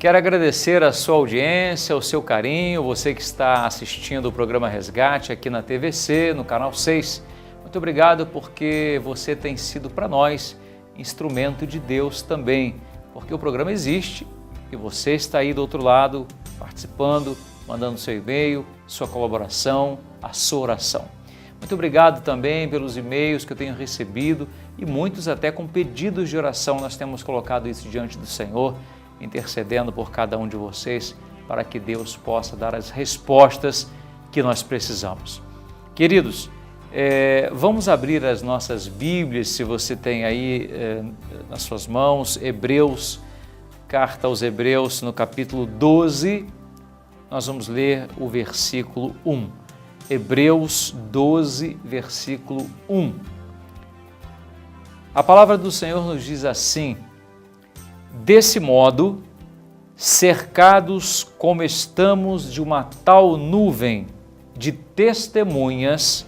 Quero agradecer a sua audiência, o seu carinho, você que está assistindo o programa Resgate aqui na TVC, no canal 6. Muito obrigado porque você tem sido para nós instrumento de Deus também, porque o programa existe e você está aí do outro lado participando, mandando seu e-mail, sua colaboração, a sua oração. Muito obrigado também pelos e-mails que eu tenho recebido e muitos até com pedidos de oração. Nós temos colocado isso diante do Senhor, intercedendo por cada um de vocês para que Deus possa dar as respostas que nós precisamos. Queridos, vamos abrir as nossas Bíblias, se você tem aí nas suas mãos, Hebreus, carta aos Hebreus, no capítulo 12, nós vamos ler o versículo 1. Hebreus 12, versículo 1. A palavra do Senhor nos diz assim: desse modo, cercados como estamos de uma tal nuvem de testemunhas,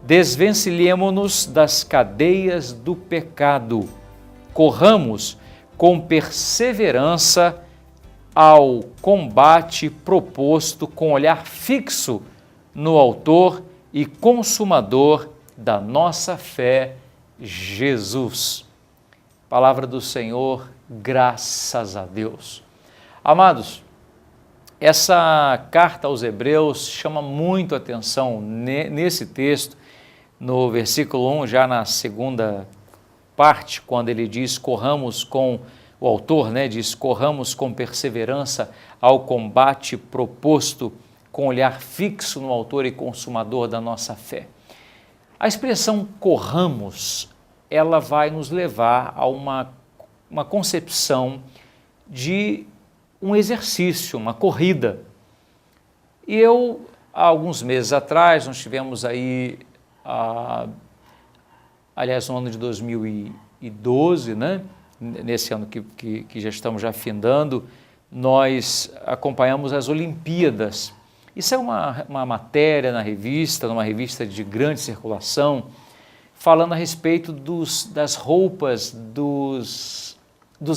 desvencilhemo-nos das cadeias do pecado, corramos com perseverança ao combate proposto com olhar fixo no Autor e Consumador da nossa fé, Jesus. Palavra do Senhor, graças a Deus. Amados, essa carta aos Hebreus chama muito a atenção nesse texto, no versículo 1, já na segunda parte, quando ele diz corramos com, o autor diz corramos com perseverança ao combate proposto com olhar fixo no Autor e Consumador da nossa fé. A expressão corramos, ela vai nos levar a uma concepção de um exercício, uma corrida. E há alguns meses atrás, nós tivemos aí, aliás, no ano de 2012, nesse ano que já estamos findando, nós acompanhamos as Olimpíadas. Isso é uma matéria na revista, numa revista de grande circulação, falando a respeito das roupas dos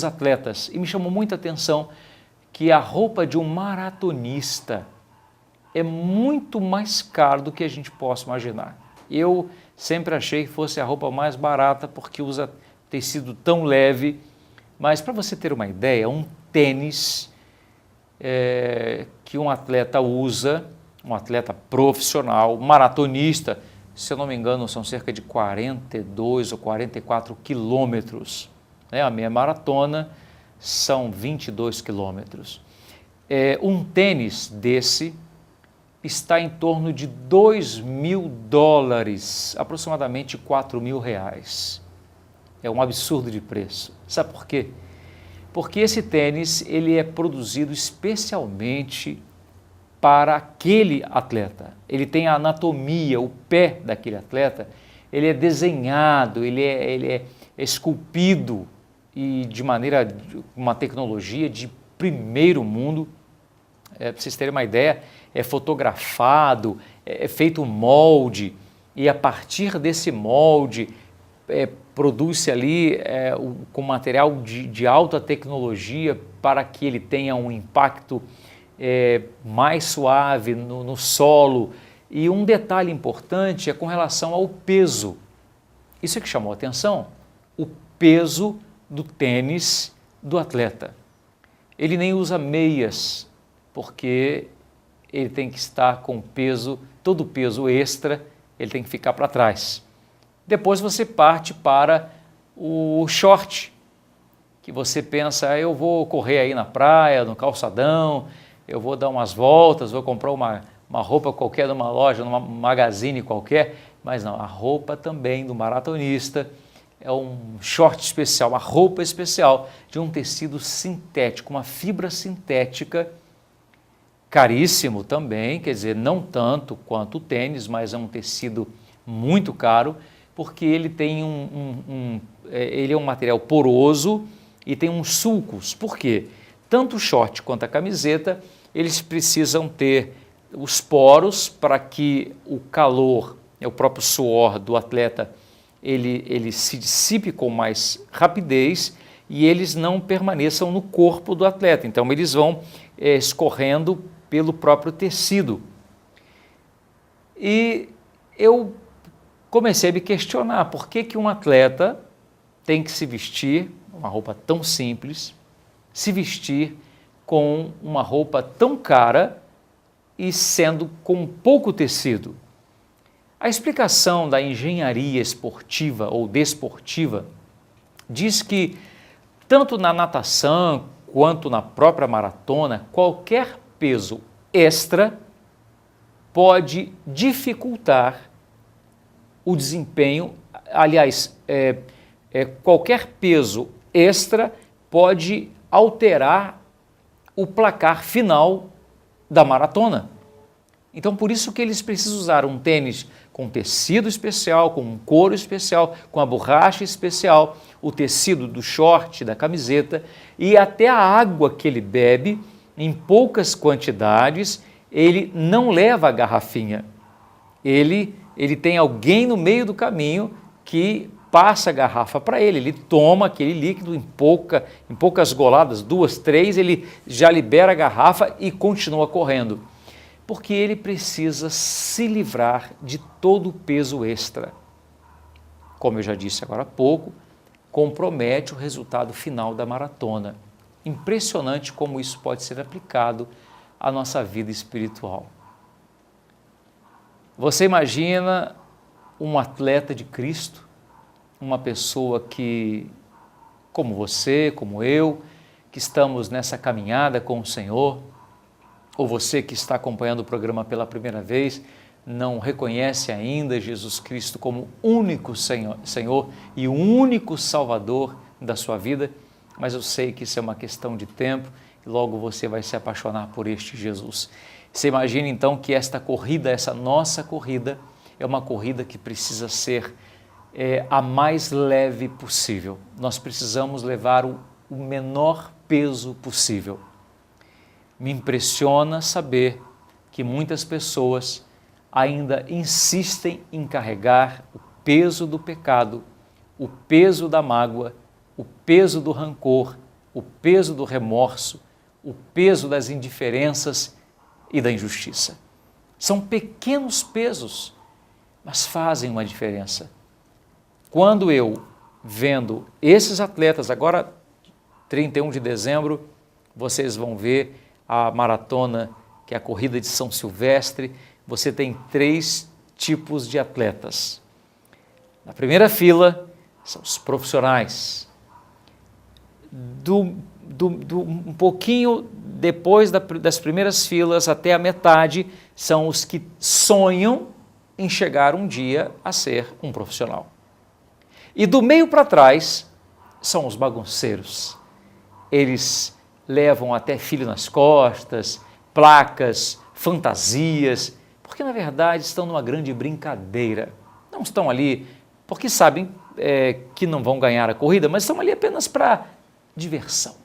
atletas. E me chamou muita atenção que a roupa de um maratonista é muito mais cara do que a gente possa imaginar. Eu sempre achei que fosse a roupa mais barata porque usa tecido tão leve, mas para você ter uma ideia, um tênis que um atleta usa, um atleta profissional, maratonista, se eu não me engano são cerca de 42 ou 44 quilômetros, a meia maratona são 22 quilômetros. Um tênis desse está em torno de $2.000, aproximadamente R$4.000. É um absurdo de preço. Sabe por quê? Porque esse tênis ele é produzido especialmente para aquele atleta. Ele tem a anatomia, o pé daquele atleta, ele é desenhado, ele é esculpido e de uma tecnologia de primeiro mundo. Para vocês terem uma ideia, é fotografado, é feito um molde e a partir desse molde produz-se ali com material de alta tecnologia para que ele tenha um impacto mais suave no solo. E um detalhe importante é com relação ao peso. Isso é que chamou a atenção, o peso do tênis do atleta. Ele nem usa meias, porque ele tem que estar com todo o peso extra, ele tem que ficar para trás. Depois você parte para o short, que você pensa, eu vou correr aí na praia, no calçadão, eu vou dar umas voltas, vou comprar uma roupa qualquer numa loja, numa magazine qualquer, mas não, a roupa também do maratonista é um short especial, uma roupa especial de um tecido sintético, uma fibra sintética, caríssimo também, quer dizer, não tanto quanto o tênis, mas é um tecido muito caro, porque ele tem ele é um material poroso e tem uns sulcos. Por quê? Tanto o short quanto a camiseta, eles precisam ter os poros para que o calor, o próprio suor do atleta, ele se dissipe com mais rapidez e eles não permaneçam no corpo do atleta. Então, eles vão escorrendo pelo próprio tecido. E eu comecei a me questionar por que um atleta tem que se vestir, uma roupa tão simples, se vestir com uma roupa tão cara e sendo com pouco tecido. A explicação da engenharia esportiva ou desportiva diz que tanto na natação quanto na própria maratona, qualquer peso extra pode dificultar o desempenho. Aliás, qualquer peso extra pode alterar o placar final da maratona. Então, por isso que eles precisam usar um tênis com tecido especial, com um couro especial, com a borracha especial, o tecido do short, da camiseta, e até a água que ele bebe, em poucas quantidades, ele não leva a garrafinha. Ele tem alguém no meio do caminho que passa a garrafa para ele, ele toma aquele líquido em poucas goladas, 2, 3, ele já libera a garrafa e continua correndo. Porque ele precisa se livrar de todo o peso extra. Como eu já disse agora há pouco, compromete o resultado final da maratona. Impressionante como isso pode ser aplicado à nossa vida espiritual. Você imagina um atleta de Cristo, uma pessoa que, como você, como eu, que estamos nessa caminhada com o Senhor, ou você que está acompanhando o programa pela primeira vez, não reconhece ainda Jesus Cristo como único Senhor e o único Salvador da sua vida, mas eu sei que isso é uma questão de tempo e logo você vai se apaixonar por este Jesus. Você imagina então que esta corrida, essa nossa corrida, é uma corrida que precisa ser a mais leve possível. Nós precisamos levar o menor peso possível. Me impressiona saber que muitas pessoas ainda insistem em carregar o peso do pecado, o peso da mágoa, o peso do rancor, o peso do remorso, o peso das indiferenças e da injustiça. São pequenos pesos, mas fazem uma diferença. Quando eu, vendo esses atletas, agora 31 de dezembro, vocês vão ver a maratona, que é a corrida de São Silvestre, você tem 3 tipos de atletas. Na primeira fila são os profissionais. Um pouquinho depois das primeiras filas até a metade são os que sonham em chegar um dia a ser um profissional. E do meio para trás são os bagunceiros. Eles levam até filho nas costas, placas, fantasias, porque na verdade estão numa grande brincadeira. Não estão ali porque sabem que não vão ganhar a corrida, mas estão ali apenas para diversão.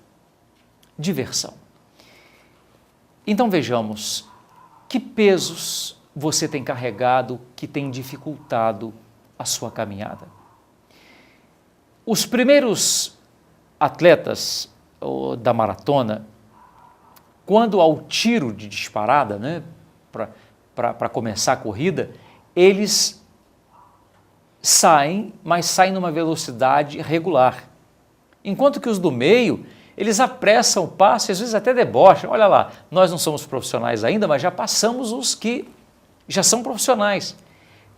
Diversão. Então vejamos, que pesos você tem carregado que tem dificultado a sua caminhada? Os primeiros atletas da maratona, quando ao tiro de disparada, né, para começar a corrida, eles saem, mas saem numa velocidade regular. Enquanto que os do meio, eles apressam o passo e às vezes até debocham. Olha lá, nós não somos profissionais ainda, mas já passamos os que já são profissionais.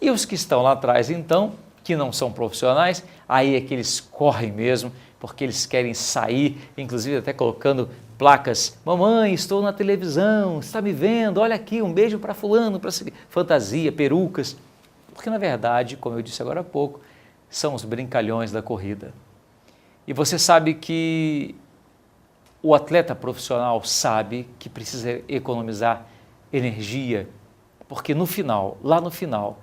E os que estão lá atrás, então, que não são profissionais, aí é que eles correm mesmo, porque eles querem sair, inclusive até colocando placas, mamãe, estou na televisão, está me vendo, olha aqui, um beijo para fulano, para fantasia, perucas, porque na verdade, como eu disse agora há pouco, são os brincalhões da corrida. E você sabe que o atleta profissional sabe que precisa economizar energia, porque no final, lá no final,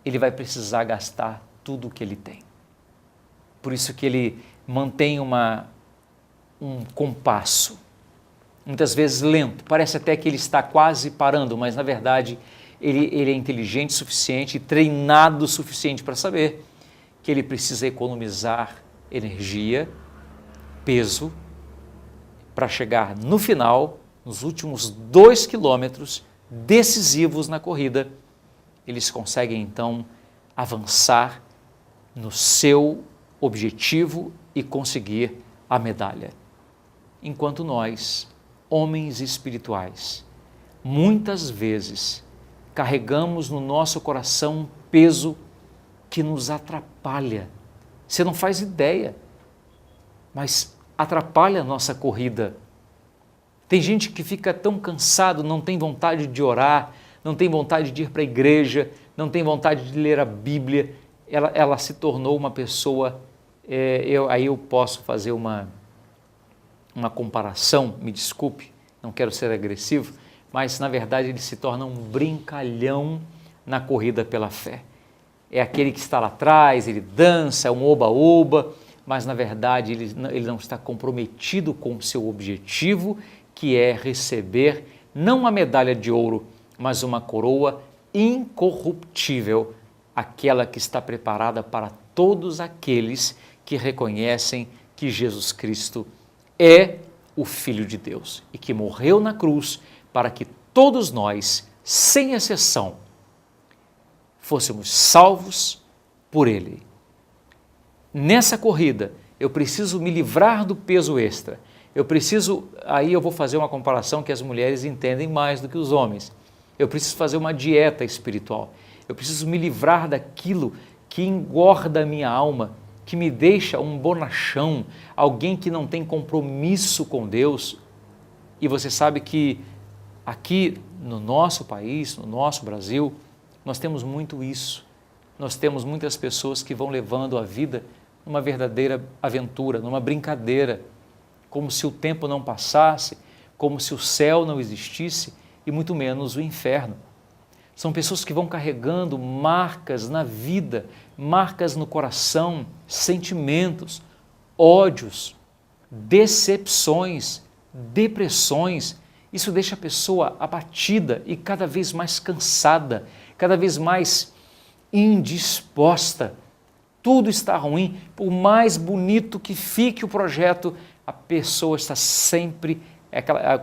ele vai precisar gastar tudo o que ele tem. Por isso que ele mantém um compasso, muitas vezes lento, parece até que ele está quase parando, mas na verdade ele é inteligente o suficiente e treinado o suficiente para saber que ele precisa economizar energia, peso para chegar no final, nos últimos 2 quilômetros decisivos na corrida, eles conseguem então avançar no seu objetivo e conseguir a medalha. Enquanto nós, homens espirituais, muitas vezes carregamos no nosso coração um peso que nos atrapalha. Você não faz ideia, mas atrapalha a nossa corrida. Tem gente que fica tão cansado, não tem vontade de orar, não tem vontade de ir para a igreja, não tem vontade de ler a Bíblia. Ela se tornou uma pessoa, aí eu posso fazer uma comparação, me desculpe, não quero ser agressivo, mas na verdade ele se torna um brincalhão na corrida pela fé. É aquele que está lá atrás, ele dança, é um oba-oba, mas na verdade ele não está comprometido com o seu objetivo, que é receber não uma medalha de ouro, mas uma coroa incorruptível, aquela que está preparada para todos aqueles que reconhecem que Jesus Cristo é o Filho de Deus e que morreu na cruz para que todos nós, sem exceção, fôssemos salvos por Ele. Nessa corrida, eu preciso me livrar do peso extra. Aí eu vou fazer uma comparação que as mulheres entendem mais do que os homens. Eu preciso fazer uma dieta espiritual. Eu preciso me livrar daquilo que engorda a minha alma, que me deixa um bonachão, alguém que não tem compromisso com Deus. E você sabe que aqui no nosso país, no nosso Brasil, nós temos muito isso. Nós temos muitas pessoas que vão levando a vida numa verdadeira aventura, numa brincadeira, como se o tempo não passasse, como se o céu não existisse e muito menos o inferno. São pessoas que vão carregando marcas na vida, marcas no coração, sentimentos, ódios, decepções, depressões. Isso deixa a pessoa abatida e cada vez mais cansada, cada vez mais indisposta. Tudo está ruim, por mais bonito que fique o projeto, a pessoa está sempre,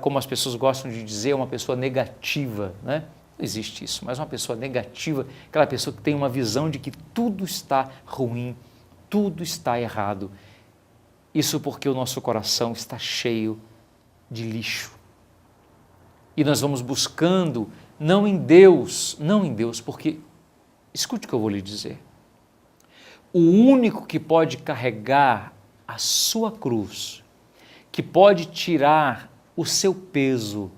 como as pessoas gostam de dizer, uma pessoa negativa, né? Não existe isso, mas uma pessoa negativa, aquela pessoa que tem uma visão de que tudo está ruim, tudo está errado. Isso porque o nosso coração está cheio de lixo. E nós vamos buscando, não em Deus, porque, escute o que eu vou lhe dizer. O único que pode carregar a sua cruz, que pode tirar o seu peso,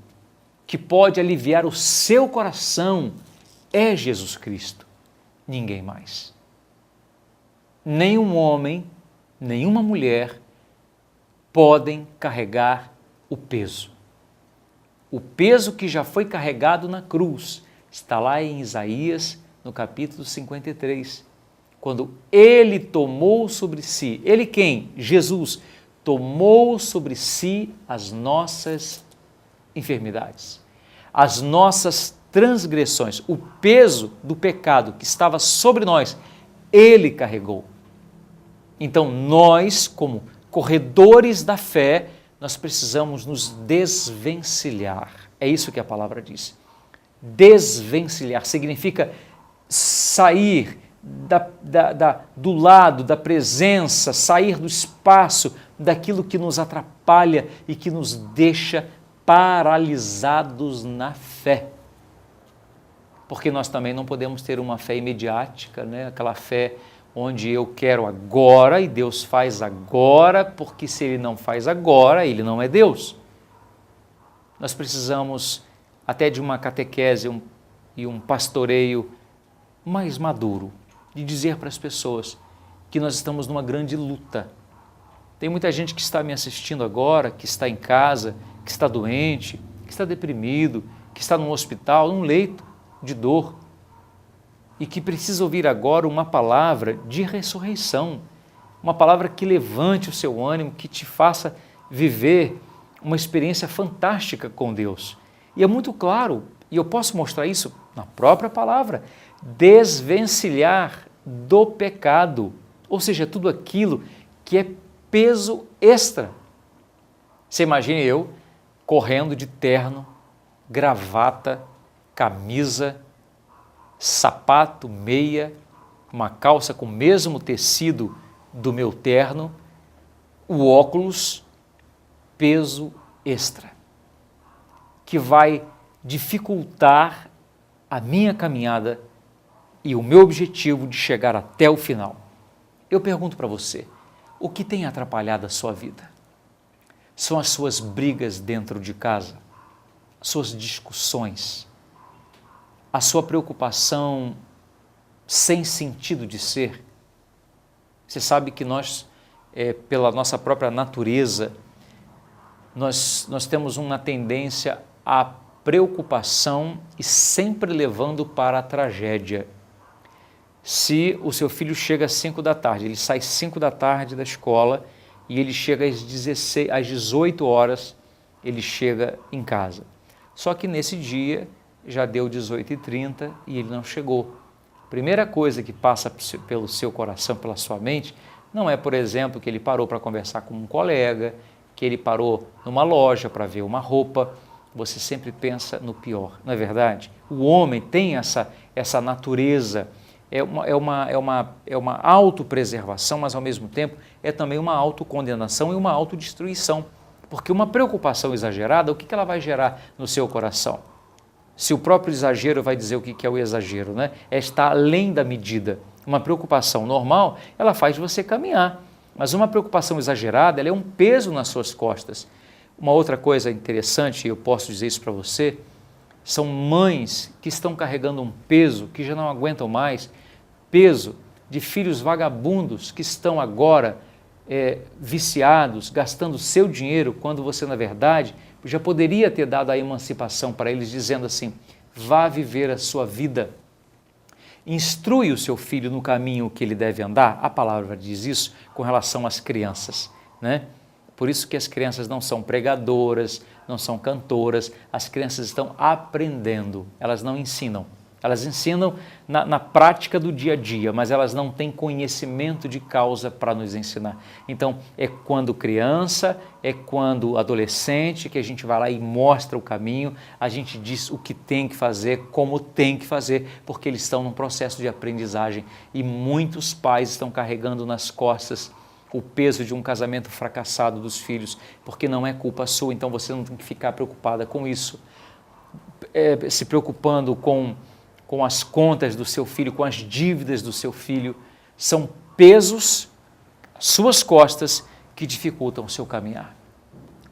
que pode aliviar o seu coração, é Jesus Cristo, ninguém mais. Nenhum homem, nenhuma mulher podem carregar o peso. O peso que já foi carregado na cruz está lá em Isaías, no capítulo 53, quando Ele tomou sobre si, Ele quem? Jesus, tomou sobre si as nossas enfermidades, as nossas transgressões, o peso do pecado que estava sobre nós, Ele carregou. Então nós, como corredores da fé, nós precisamos nos desvencilhar. É isso que a palavra diz. Desvencilhar significa sair do lado, da presença, sair do espaço, daquilo que nos atrapalha e que nos deixa paralisados na fé. Porque nós também não podemos ter uma fé imediática, né? Aquela fé onde eu quero agora e Deus faz agora, porque se Ele não faz agora, Ele não é Deus. Nós precisamos até de uma catequese e um pastoreio mais maduro, de dizer para as pessoas que nós estamos numa grande luta. Tem muita gente que está me assistindo agora, que está em casa, que está doente, que está deprimido, que está num hospital, num leito de dor e que precisa ouvir agora uma palavra de ressurreição, uma palavra que levante o seu ânimo, que te faça viver uma experiência fantástica com Deus. E é muito claro, e eu posso mostrar isso na própria palavra, desvencilhar do pecado, ou seja, tudo aquilo que é peso extra. Você imagine eu correndo de terno, gravata, camisa, sapato, meia, uma calça com o mesmo tecido do meu terno, o óculos, peso extra, que vai dificultar a minha caminhada e o meu objetivo de chegar até o final. Eu pergunto para você, o que tem atrapalhado a sua vida? São as suas brigas dentro de casa, suas discussões, a sua preocupação sem sentido de ser. Você sabe que nós, pela nossa própria natureza, nós temos uma tendência à preocupação e sempre levando para a tragédia. Se o seu filho chega às 5 da tarde, ele sai às 5 da tarde da escola e ele chega às 18 horas, ele chega em casa. Só que nesse dia já deu 18h30 e ele não chegou. Primeira coisa que passa pelo seu coração, pela sua mente, não é, por exemplo, que ele parou para conversar com um colega, que ele parou numa loja para ver uma roupa. Você sempre pensa no pior, não é verdade? O homem tem essa natureza, é uma autopreservação, mas ao mesmo tempo é também uma autocondenação e uma autodestruição. Porque uma preocupação exagerada, o que ela vai gerar no seu coração? Se o próprio exagero vai dizer o que é o exagero, né? É estar além da medida. Uma preocupação normal, ela faz você caminhar, mas uma preocupação exagerada, ela é um peso nas suas costas. Uma outra coisa interessante, e eu posso dizer isso para você, são mães que estão carregando um peso que já não aguentam mais, peso de filhos vagabundos que estão agora viciados, gastando seu dinheiro, quando você, na verdade, já poderia ter dado a emancipação para eles, dizendo assim, vá viver a sua vida. Instrui o seu filho no caminho que ele deve andar. A palavra diz isso com relação às crianças, né? Por isso que as crianças não são pregadoras, não são cantoras, as crianças estão aprendendo, elas não ensinam. Elas ensinam na prática do dia a dia, mas elas não têm conhecimento de causa para nos ensinar. Então, é quando criança, é quando adolescente que a gente vai lá e mostra o caminho, a gente diz o que tem que fazer, como tem que fazer, porque eles estão num processo de aprendizagem e muitos pais estão carregando nas costas o peso de um casamento fracassado dos filhos, porque não é culpa sua, então você não tem que ficar preocupada com isso, se preocupando com as contas do seu filho, com as dívidas do seu filho, são pesos às suas costas que dificultam o seu caminhar.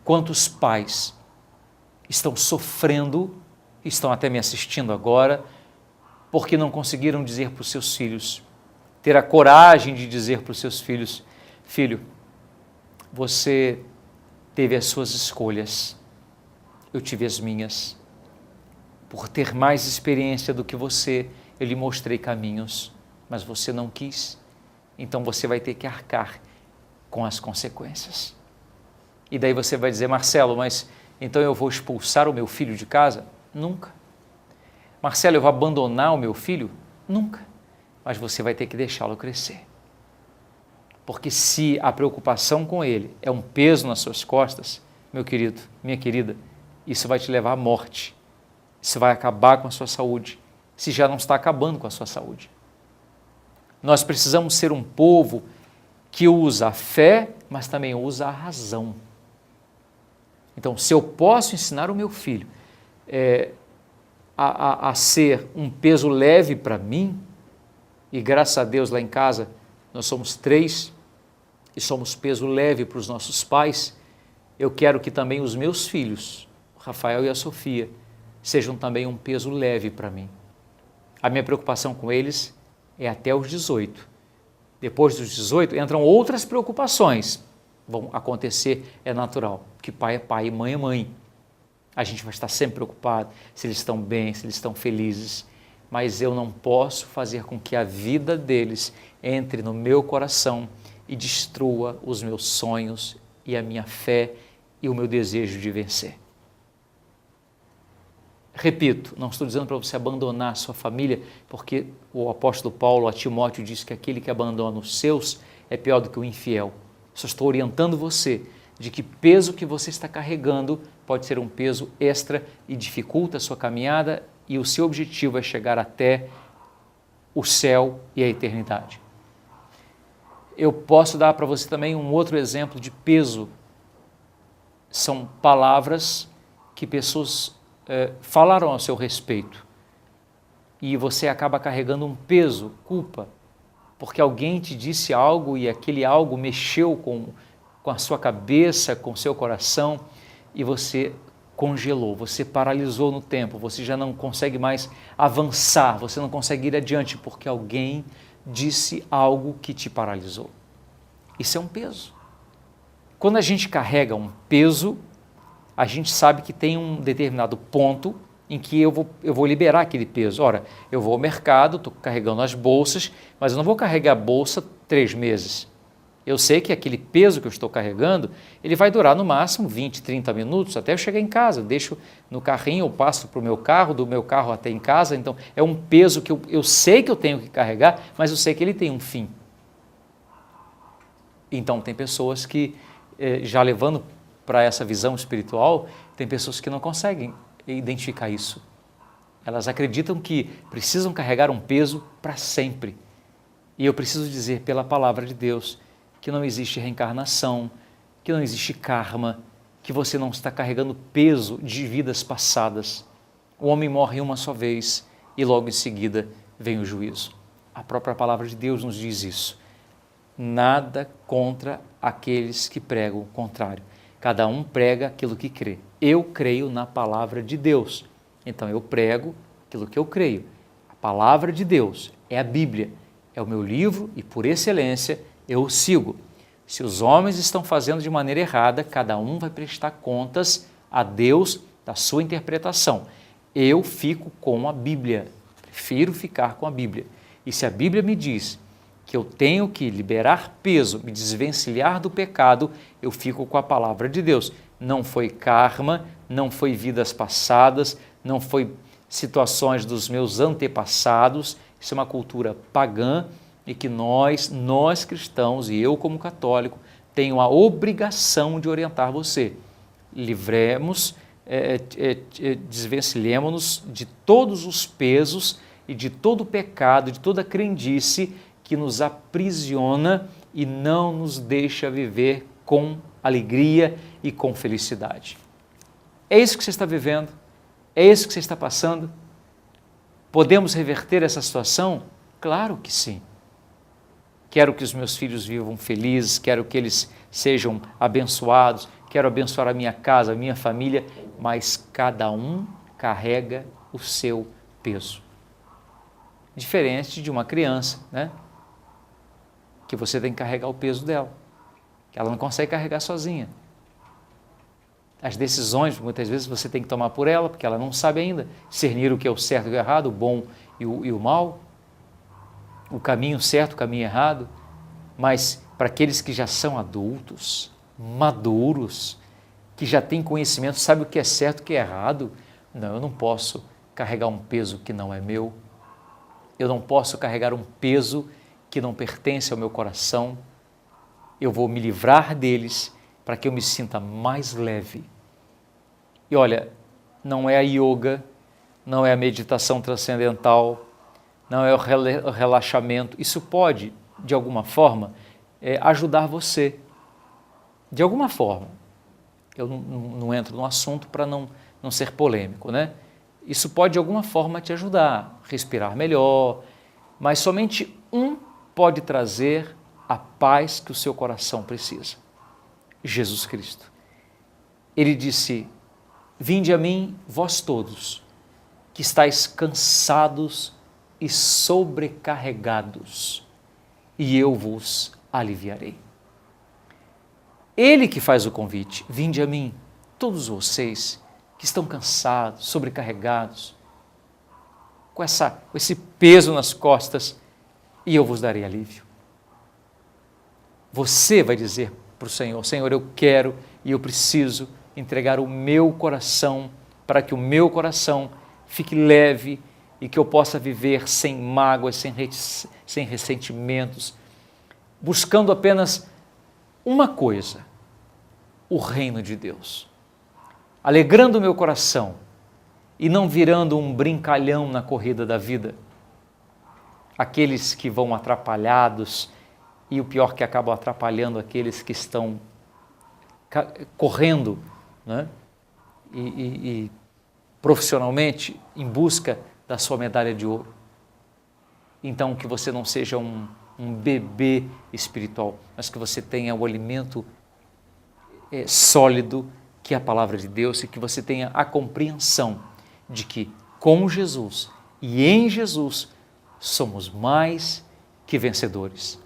Quantos pais estão sofrendo, estão até me assistindo agora, porque não conseguiram dizer para os seus filhos, ter a coragem de dizer para os seus filhos, filho, você teve as suas escolhas, eu tive as minhas. Por ter mais experiência do que você, eu lhe mostrei caminhos, mas você não quis. Então você vai ter que arcar com as consequências. E daí você vai dizer, Marcelo, mas então eu vou expulsar o meu filho de casa? Nunca. Marcelo, eu vou abandonar o meu filho? Nunca. Mas você vai ter que deixá-lo crescer. Porque se a preocupação com ele é um peso nas suas costas, meu querido, minha querida, isso vai te levar à morte. Isso vai acabar com a sua saúde, se já não está acabando com a sua saúde. Nós precisamos ser um povo que usa a fé, mas também usa a razão. Então, se eu posso ensinar o meu filho a ser um peso leve para mim, e graças a Deus lá em casa nós somos 3 e somos peso leve para os nossos pais, eu quero que também os meus filhos, o Rafael e a Sofia, sejam também um peso leve para mim. A minha preocupação com eles é até os 18. Depois dos 18 entram outras preocupações. Vão acontecer, é natural, que pai é pai e mãe é mãe. A gente vai estar sempre preocupado se eles estão bem, se eles estão felizes, mas eu não posso fazer com que a vida deles entre no meu coração e destrua os meus sonhos e a minha fé e o meu desejo de vencer. Repito, não estou dizendo para você abandonar a sua família, porque o apóstolo Paulo a Timóteo diz que aquele que abandona os seus é pior do que o infiel. Só estou orientando você de que peso que você está carregando pode ser um peso extra e dificulta a sua caminhada e o seu objetivo é chegar até o céu e a eternidade. Eu posso dar para você também um outro exemplo de peso. São palavras que pessoas falaram a seu respeito e você acaba carregando um peso, culpa, porque alguém te disse algo e aquele algo mexeu com a sua cabeça, com o seu coração e você congelou, você paralisou no tempo, você já não consegue mais avançar, você não consegue ir adiante porque alguém disse algo que te paralisou. Isso é um peso. Quando a gente carrega um peso, a gente sabe que tem um determinado ponto em que eu vou liberar aquele peso. Ora, eu vou ao mercado, estou carregando as bolsas, mas eu não vou carregar a bolsa 3 meses. Eu sei que aquele peso que eu estou carregando, ele vai durar no máximo 20, 30 minutos até eu chegar em casa. Eu deixo no carrinho, eu passo para o meu carro, do meu carro até em casa. Então, é um peso que eu sei que eu tenho que carregar, mas eu sei que ele tem um fim. Então, tem pessoas que, já levando para essa visão espiritual, tem pessoas que não conseguem identificar isso. Elas acreditam que precisam carregar um peso para sempre. E eu preciso dizer pela palavra de Deus que não existe reencarnação, que não existe karma, que você não está carregando peso de vidas passadas. O homem morre uma só vez e logo em seguida vem o juízo. A própria palavra de Deus nos diz isso. Nada contra aqueles que pregam o contrário. Cada um prega aquilo que crê. Eu creio na palavra de Deus, então eu prego aquilo que eu creio. A palavra de Deus é a Bíblia, é o meu livro e por excelência eu o sigo. Se os homens estão fazendo de maneira errada, cada um vai prestar contas a Deus da sua interpretação. Eu fico com a Bíblia, prefiro ficar com a Bíblia. E se a Bíblia me diz que eu tenho que liberar peso, me desvencilhar do pecado, eu fico com a palavra de Deus. Não foi karma, não foi vidas passadas, não foi situações dos meus antepassados, isso é uma cultura pagã e que nós cristãos e eu como católico tenho a obrigação de orientar você. Livremos, desvencilhemos-nos de todos os pesos e de todo o pecado, de toda a crendice que nos aprisiona e não nos deixa viver com alegria e com felicidade. É isso que você está vivendo? É isso que você está passando? Podemos reverter essa situação? Claro que sim. Quero que os meus filhos vivam felizes, quero que eles sejam abençoados, quero abençoar a minha casa, a minha família, mas cada um carrega o seu peso. Diferente de uma criança, né? Que você tem que carregar o peso dela, que ela não consegue carregar sozinha. As decisões, muitas vezes, você tem que tomar por ela, porque ela não sabe ainda discernir o que é o certo e o errado, o bom e o mal, o caminho certo, o caminho errado. Mas para aqueles que já são adultos, maduros, que já têm conhecimento, sabem o que é certo e o que é errado, não, eu não posso carregar um peso que não é meu, eu não posso carregar um peso que não pertence ao meu coração, eu vou me livrar deles para que eu me sinta mais leve. E olha, não é a yoga, não é a meditação transcendental, não é o relaxamento, isso pode, de alguma forma, ajudar você, de alguma forma. Eu não entro no assunto para não ser polêmico, né? Isso pode, de alguma forma, te ajudar a respirar melhor, mas somente um pode trazer a paz que o seu coração precisa. Jesus Cristo. Ele disse: vinde a mim, vós todos, que estáis cansados e sobrecarregados, e eu vos aliviarei. Ele que faz o convite: vinde a mim, todos vocês que estão cansados, sobrecarregados, com esse peso nas costas, e eu vos darei alívio. Você vai dizer para o Senhor: Senhor, eu quero e eu preciso entregar o meu coração para que o meu coração fique leve e que eu possa viver sem mágoas, sem ressentimentos, buscando apenas uma coisa: o reino de Deus, alegrando o meu coração e não virando um brincalhão na corrida da vida. Aqueles que vão atrapalhados e o pior que acabam atrapalhando aqueles que estão correndo, né? e profissionalmente em busca da sua medalha de ouro. Então que você não seja um bebê espiritual, mas que você tenha o alimento sólido, que é a palavra de Deus, e que você tenha a compreensão de que com Jesus e em Jesus somos mais que vencedores.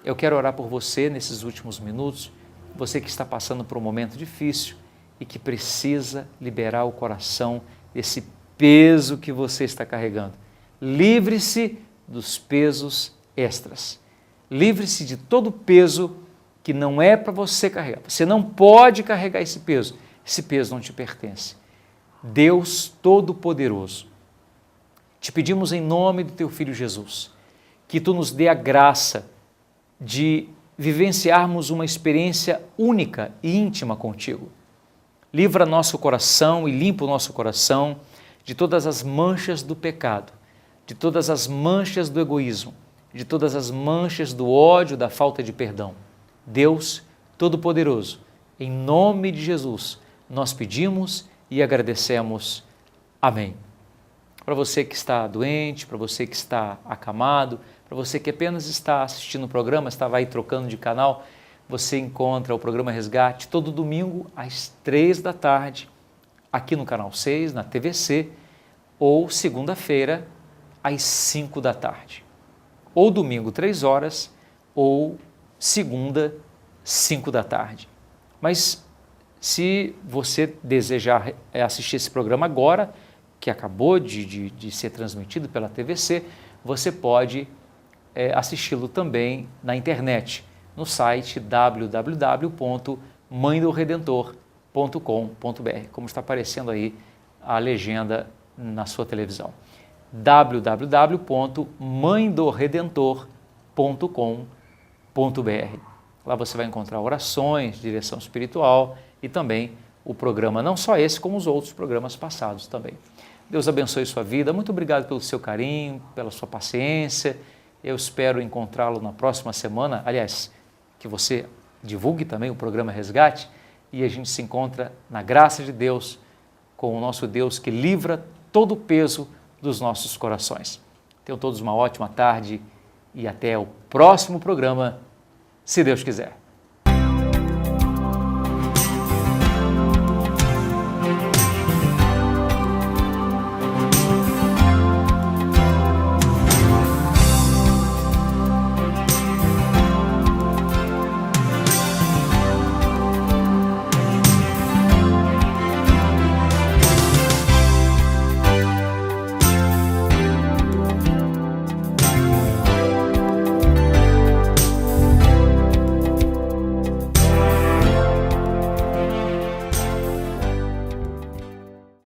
Eu quero orar por você nesses últimos minutos, você que está passando por um momento difícil e que precisa liberar o coração desse peso que você está carregando. Livre-se dos pesos extras. Livre-se de todo peso que não é para você carregar. Você não pode carregar esse peso. Esse peso não te pertence. Deus Todo-Poderoso, te pedimos em nome do Teu Filho Jesus, que Tu nos dê a graça de vivenciarmos uma experiência única e íntima contigo. Livra nosso coração e limpa o nosso coração de todas as manchas do pecado, de todas as manchas do egoísmo, de todas as manchas do ódio, da falta de perdão. Deus Todo-Poderoso, em nome de Jesus, nós pedimos e agradecemos. Amém. Para você que está doente, para você que está acamado, para você que apenas está assistindo o programa, estava aí trocando de canal, você encontra o programa Resgate todo domingo às 3 da tarde, aqui no Canal 6, na TVC, ou segunda-feira às 5 da tarde. Ou domingo, 3 horas, ou segunda, 5 da tarde. Mas se você desejar assistir esse programa agora, que acabou de ser transmitido pela TVC, você pode assisti-lo também na internet, no site www.mãedoredentor.com.br, como está aparecendo aí a legenda na sua televisão. www.mãedoredentor.com.br. Lá você vai encontrar orações, direção espiritual e também o programa, não só esse, como os outros programas passados também. Deus abençoe sua vida. Muito obrigado pelo seu carinho, pela sua paciência. Eu espero encontrá-lo na próxima semana. Aliás, que você divulgue também o programa Resgate e a gente se encontra na graça de Deus, com o nosso Deus que livra todo o peso dos nossos corações. Tenham todos uma ótima tarde e até o próximo programa, se Deus quiser.